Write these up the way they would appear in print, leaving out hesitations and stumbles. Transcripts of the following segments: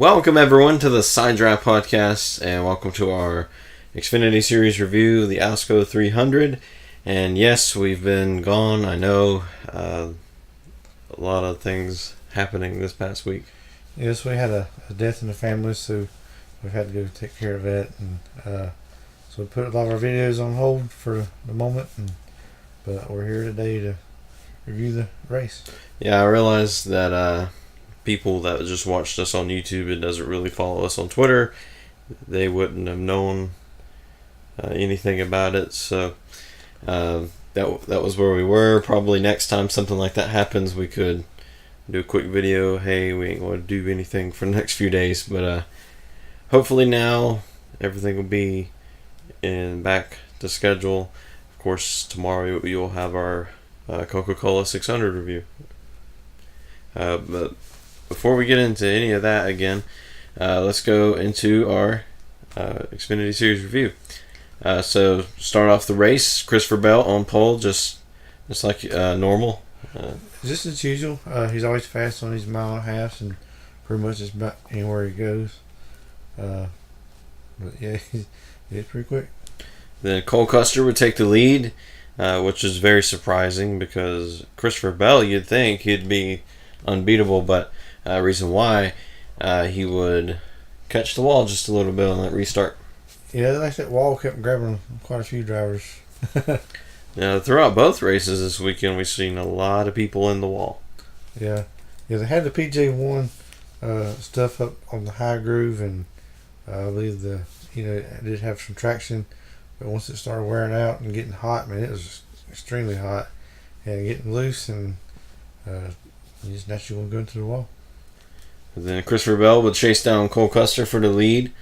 Welcome everyone to the Side Draft Podcast, and welcome to our Xfinity Series review, the Alsco 300. And yes, we've been gone. I know a lot of things happening this past week. Yes, we had a death in the family, so we've had to go take care of that, and so we put a lot of our videos on hold for the moment. But we're here today to review the race. Yeah, I realized that people that just watched us on YouTube and doesn't really follow us on Twitter, they wouldn't have known anything about it. So that was where we were. Probably next time something like that happens, we could do a quick video. Hey, we ain't going to do anything for the next few days, but hopefully now everything will be back to schedule. Of course, tomorrow you'll have our Coca-Cola 600 review. But before we get into any of that again, let's go into our Xfinity Series review. So start off the race. Christopher Bell on pole, just like normal. Just as usual. He's always fast on these mile and a half, and pretty much just about anywhere he goes. But yeah, he's pretty quick. Then Cole Custer would take the lead, which is very surprising because Christopher Bell, you'd think he'd be unbeatable, but reason why he would catch the wall just a little bit on that restart. Yeah, like that wall kept grabbing quite a few drivers. Now, throughout both races this weekend, we've seen a lot of people in the wall. Yeah, they had the PJ1 stuff up on the high groove, and I believe it did have some traction, but once it started wearing out and getting hot, man, it was extremely hot and getting loose, and you just naturally go into the wall. And then Christopher Bell would chase down Cole Custer for the lead.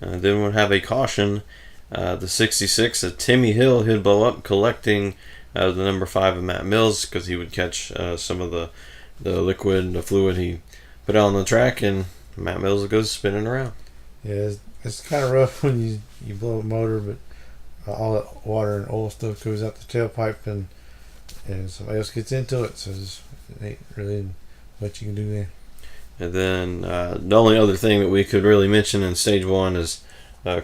Then would have a caution. The 66 of Timmy Hill, he'd blow up, collecting the number 5 of Matt Mills, because he would catch some of the liquid, the fluid he put out on the track, and Matt Mills goes spinning around. Yeah, it's kind of rough when you blow a motor, but all that water and oil stuff goes out the tailpipe, and somebody else gets into it, so it ain't really much you can do there. And then the only other thing that we could really mention in stage 1 is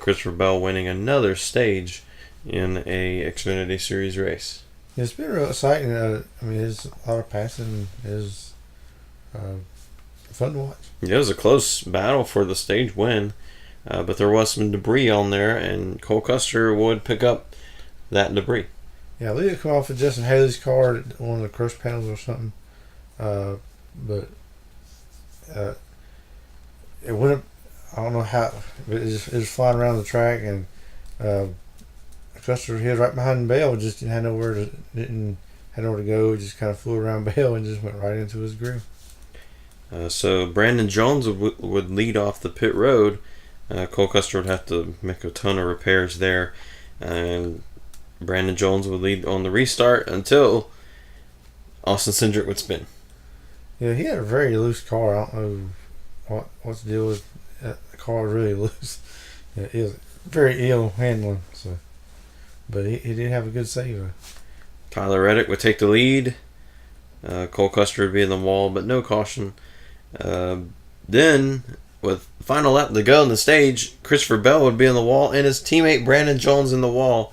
Christopher Bell winning another stage in a Xfinity Series race. Yeah, it's been real exciting. There's a lot of passing. It's fun to watch. Yeah, it was a close battle for the stage win, but there was some debris on there, and Cole Custer would pick up that debris. Yeah, I believe it come off of Justin Haley's car at one of the crush panels or something. But it wouldn't. I don't know how. But it was flying around the track, and Custer, he was right behind Bell. Just didn't have nowhere to go. Just kind of flew around Bell and just went right into his groove. So Brandon Jones would lead off the pit road. Cole Custer would have to make a ton of repairs there, and Brandon Jones would lead on the restart until Austin Cindric would spin. Yeah, he had a very loose car. I don't know what's the deal with that. The car was really loose. Yeah, it was very ill handling. So, but he did have a good save. Tyler Reddick would take the lead. Cole Custer would be in the wall, but no caution. Then, with final lap to go on the stage, Christopher Bell would be in the wall, and his teammate Brandon Jones in the wall.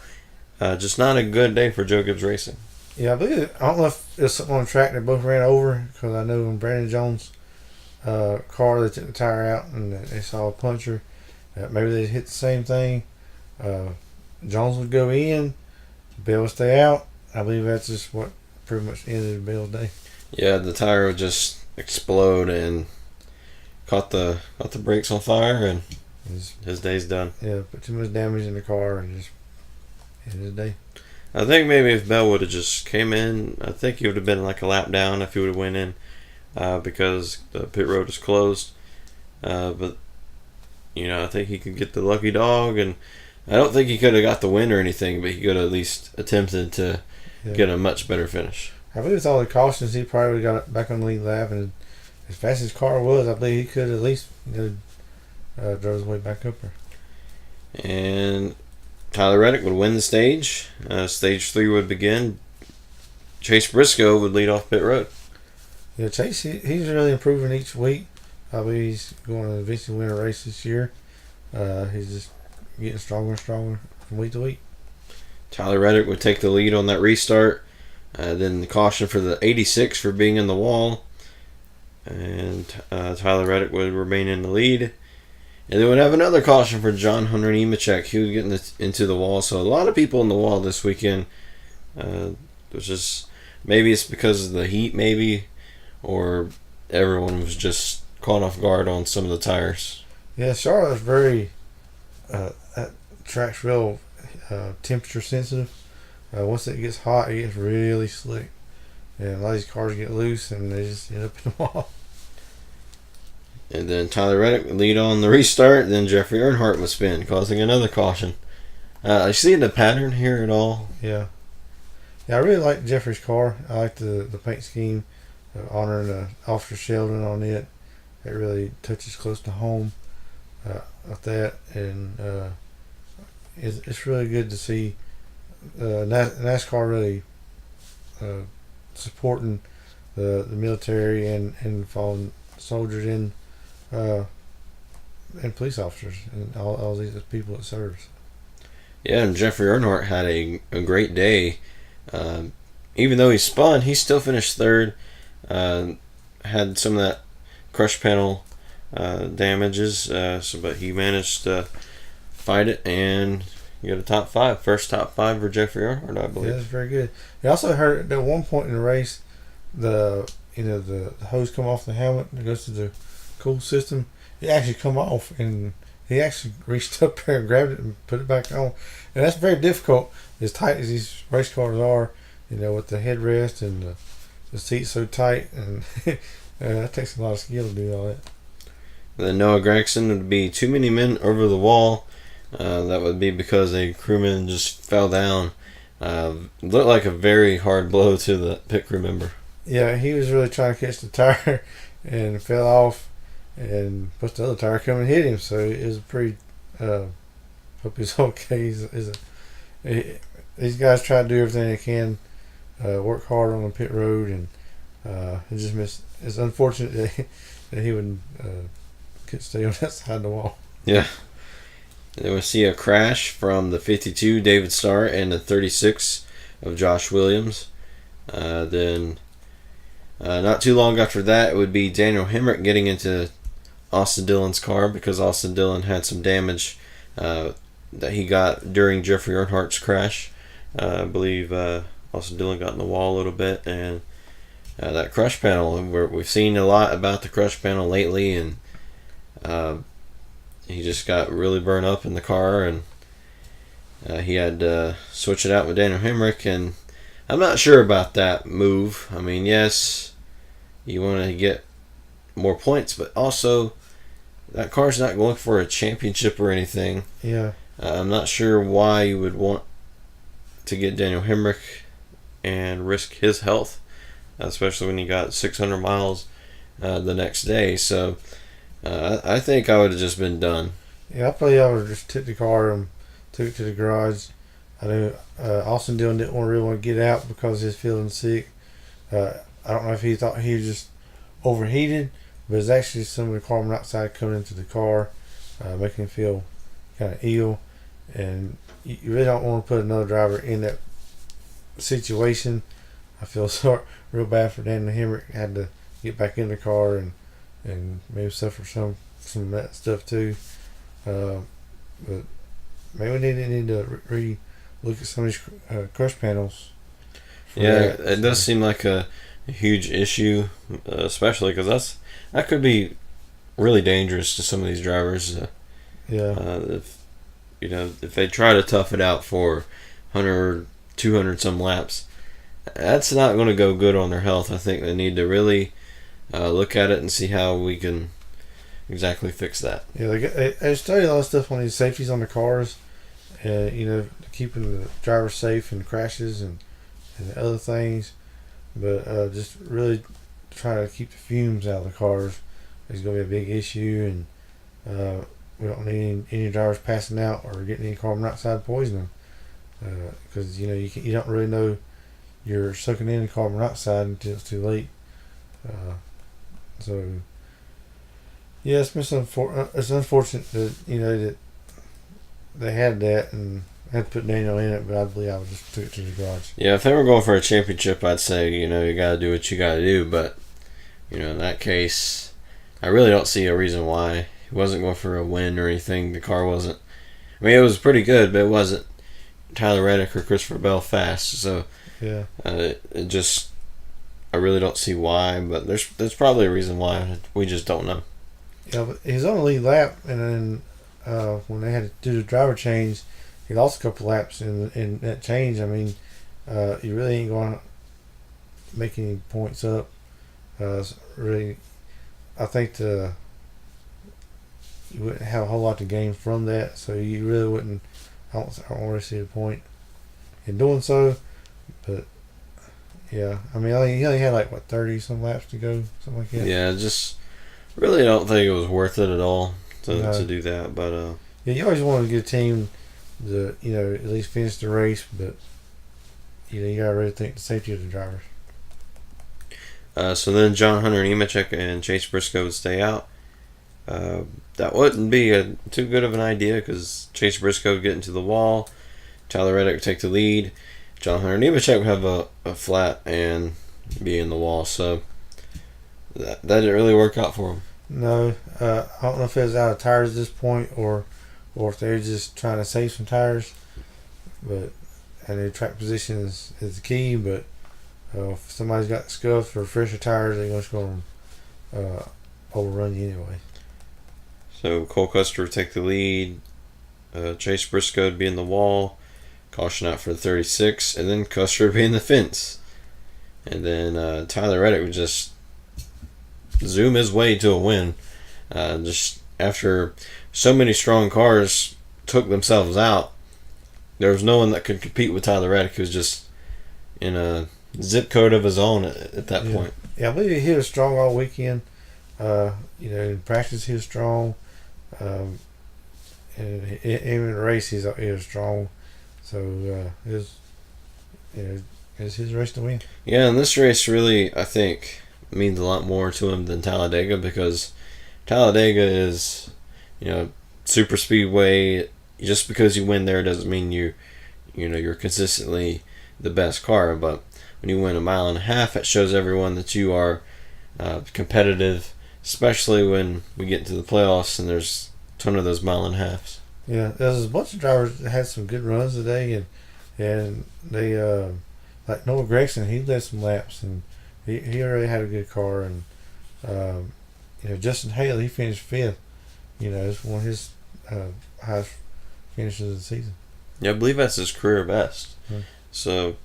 Just not a good day for Joe Gibbs Racing. Yeah, I don't know if it's something on the track they both ran over, because I know when Brandon Jones' car, they took the tire out and they saw a puncture. Maybe they hit the same thing. Jones would go in, Bell would stay out. I believe that's just what pretty much ended Bell's day. Yeah, the tire would just explode and caught the brakes on fire, and his day's done. Yeah, put too much damage in the car and just ended his day. I think maybe if Bell would have just came in, I think he would have been like a lap down if he would have went in, because the pit road is closed. But I think he could get the lucky dog, and I don't think he could have got the win or anything, but he could have at least attempted to get a much better finish. I believe with all the cautions, he probably would have got it back on the lead lap, and as fast as his car was, I believe he could at least drove his way back up there. And Tyler Reddick would win the stage. Stage 3 would begin. Chase Briscoe would lead off pit road. Yeah, Chase, he's really improving each week. I believe he's going to eventually win a race this year. He's just getting stronger and stronger from week to week. Tyler Reddick would take the lead on that restart. Then the caution for the 86 for being in the wall. And Tyler Reddick would remain in the lead. And then we'd have another caution for John Hunter Nemechek. He would get into the wall. So a lot of people in the wall this weekend. Which is, maybe it's because of the heat, maybe, or everyone was just caught off guard on some of the tires. Yeah, Charlotte's very that track's real temperature sensitive. Once it gets hot, it gets really slick, and a lot of these cars get loose and they just end up in the wall. And then Tyler Reddick would lead on the restart. Then Jeffrey Earnhardt would spin, causing another caution. I see the pattern here at all. Yeah, I really like Jeffrey's car. I like the paint scheme, honoring Officer Sheldon on it. It really touches close to home with that, and it's really good to see NASCAR really supporting the military and fallen soldiers and police officers and all these people that serve. Yeah, and Jeffrey Earnhardt had a great day. Even though he spun, he still finished third. Had some of that crush panel damages, but he managed to fight it and get a top five. First top five for Jeffrey Earnhardt, I believe. Yeah, that's very good. I also heard at one point in the race, the hose come off the helmet and goes to the cool system. It actually come off, and he actually reached up there and grabbed it and put it back on. And that's very difficult, as tight as these race cars are, with the headrest and the seat so tight, and that takes a lot of skill to do all that. Then Noah Gragson would be too many men over the wall. That would be because a crewman just fell down. Looked like a very hard blow to the pit crew member. Yeah, he was really trying to catch the tire and fell off, and plus the other tire come and hit him. So it was a pretty. Hope he's okay. These guys try to do everything they can, work hard on the pit road, and it just missed. It's unfortunate that he would couldn't stay on that side of the wall. Yeah. Then we see a crash from the 52 David Starr and the 36 of Josh Williams. Then not too long after that, it would be Daniel Hemrick getting into Austin Dillon's car because Austin Dillon had some damage that he got during Jeffrey Earnhardt's crash. I believe Austin Dillon got in the wall a little bit, and that crush panel, we've seen a lot about the crush panel lately, and he just got really burned up in the car, and he had to switch it out with Daniel Hemrick, and I'm not sure about that move. I mean, yes, you want to get more points, but also that car's not going for a championship or anything. Yeah. I'm not sure why you would want to get Daniel Hemrick and risk his health, especially when you got 600 miles the next day. So I think I would have just been done. Yeah, I would have just took the car and took it to the garage. I knew Austin Dillon didn't really want to get out because he was feeling sick. I don't know if he thought he was just overheated, but it's actually some of the carbon monoxide coming into the car, making him feel kind of ill. And you really don't want to put another driver in that situation. I feel real bad for Daniel Hemrick. Had to get back in the car and maybe suffer some of that stuff too. But maybe we need to look at some of these crush panels. Yeah, it does seem like a huge issue, especially because that could be really dangerous to some of these drivers. If they try to tough it out for 100, 200 some laps, that's not going to go good on their health. I think they need to really look at it and see how we can exactly fix that. Yeah, they study a lot of stuff on these safeties on the cars, keeping the driver safe and crashes and other things. But just really trying to keep the fumes out of the cars is going to be a big issue, and we don't need any drivers passing out or getting any carbon monoxide poisoning, because you don't really know you're sucking in the carbon monoxide until it's too late. So Yeah, it's unfortunate that that they had that and had to put Daniel in it, but I believe I would just took it to the garage. Yeah, if they were going for a championship, I'd say you got to do what you got to do. But in that case, I really don't see a reason why he wasn't going for a win or anything. The car wasn't. I mean, it was pretty good, but it wasn't Tyler Reddick or Christopher Bell fast. So yeah, it just I really don't see why. But there's probably a reason why. We just don't know. Yeah, but he was on the lead lap, and then when they had to do the driver change, he lost a couple laps in that change. I mean, you really ain't going to make any points up. Really, I think you wouldn't have a whole lot to gain from that, so you really wouldn't. I don't really see the point in doing so. But yeah, I mean, he only had 30 some laps to go, something like that. Yeah, just really don't think it was worth it at all to do that. But yeah, you always want to get a team to at least finish the race, but you gotta really think the safety of the drivers. So then John Hunter Nemechek and Chase Briscoe would stay out. That wouldn't be too good of an idea because Chase Briscoe would get into the wall. Tyler Reddick would take the lead. John Hunter Nemechek would have a flat and be in the wall. So that didn't really work out for him. No, I don't know if it was out of tires at this point or if they're just trying to save some tires. But their track position is the key. But if somebody's got scuffed or fresher tires, they're just going to overrun you anyway. So Cole Custer would take the lead. Chase Briscoe would be in the wall. Caution out for the 36. And then Custer would be in the fence. And then Tyler Reddick would just zoom his way to a win. Just after so many strong cars took themselves out, there was no one that could compete with Tyler Reddick. He was just in a zip code of his own at that point. Yeah, I believe he was strong all weekend. In practice he was strong. And in the race he was strong. So it was his race to win. Yeah, and this race really, I think, means a lot more to him than Talladega because Talladega is, super speedway. Just because you win there doesn't mean you're consistently the best car. But when you win a mile and a half, it shows everyone that you are competitive, especially when we get into the playoffs and there's a ton of those mile and a halves. Yeah, there's a bunch of drivers that had some good runs today, and they like Noah Gragson, he led some laps, and he already had a good car, and Justin Haley, he finished fifth. It's one of his highest finishes of the season. Yeah, I believe that's his career best. So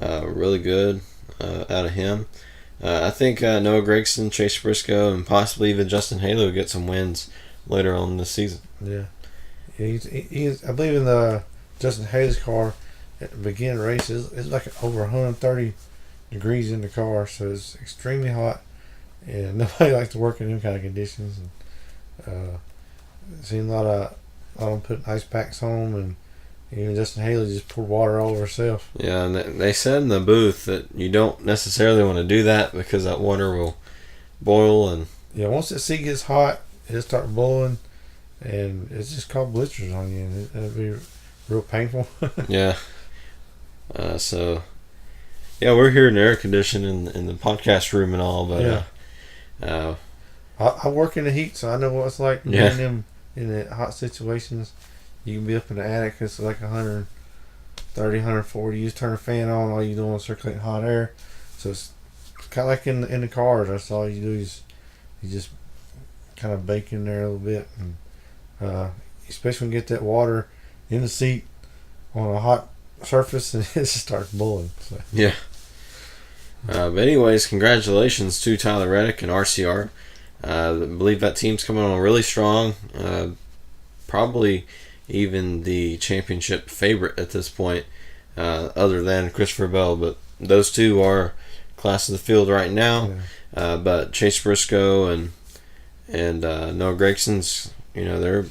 really good out of him. I think Noah Gragson, Chase Briscoe, and possibly even Justin Haley will get some wins later on this season. Yeah, he's I believe in the Justin Haley's car at the beginning of the race it's like over 130 degrees in the car, so it's extremely hot, and nobody likes to work in them kind of conditions. And seen a lot of them putting ice packs on, and even Justin Haley just poured water all over herself. Yeah, and they said in the booth that you don't necessarily want to do that because that water will boil. And yeah, once the seat gets hot, it'll start boiling, and it's just called blisters on you, and it'll be real painful. Yeah. So, yeah, we're here in the air conditioning in the podcast room and all, but I work in the heat, so I know what it's like being them in the hot situations. You can be up in the attic, it's like 130, 140. You just turn a fan on, all you doing is circulating hot air. So it's kind of like in the cars. That's all you do is you just kind of bake in there a little bit, and especially when you get that water in the seat on a hot surface, and it just starts boiling. So. Yeah. But anyways, congratulations to Tyler Reddick and RCR. I believe that team's coming on really strong. Probably even the championship favorite at this point, other than Christopher Bell. But those two are class of the field right now. Yeah. But Chase Briscoe and Noah Gragson's, they're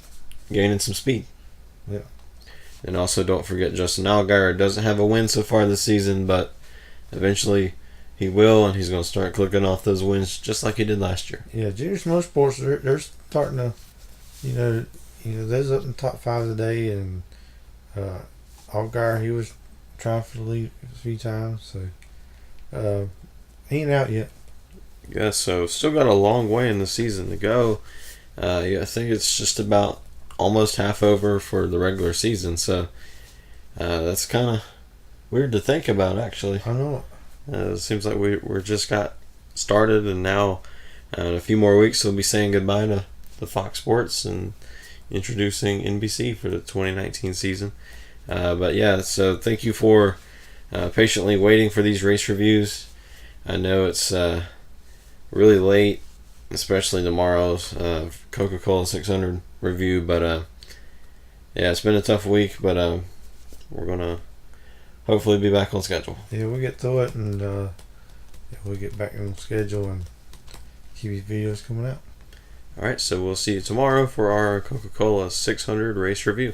gaining some speed. Yeah. And also don't forget Justin Allgaier doesn't have a win so far this season, but eventually he will, and he's going to start clicking off those wins just like he did last year. Yeah, Juniors Motorsports, they're starting to, they're up in the top 5 today, and Allgaier, he was trying for the lead a few times, so he ain't out yet. Yeah, so still got a long way in the season to go. I think it's just about almost half over for the regular season, so that's kind of weird to think about, actually. I know. It seems like we're just got started, and now in a few more weeks we'll be saying goodbye to the Fox Sports and introducing NBC for the 2019 season. But yeah, so thank you for patiently waiting for these race reviews. I know it's really late, especially tomorrow's Coca-Cola 600 review, but yeah, it's been a tough week, but we're gonna hopefully be back on schedule. Yeah, we'll get through it, and we'll get back on schedule and keep these videos coming out. Alright, so we'll see you tomorrow for our Coca-Cola 600 race review.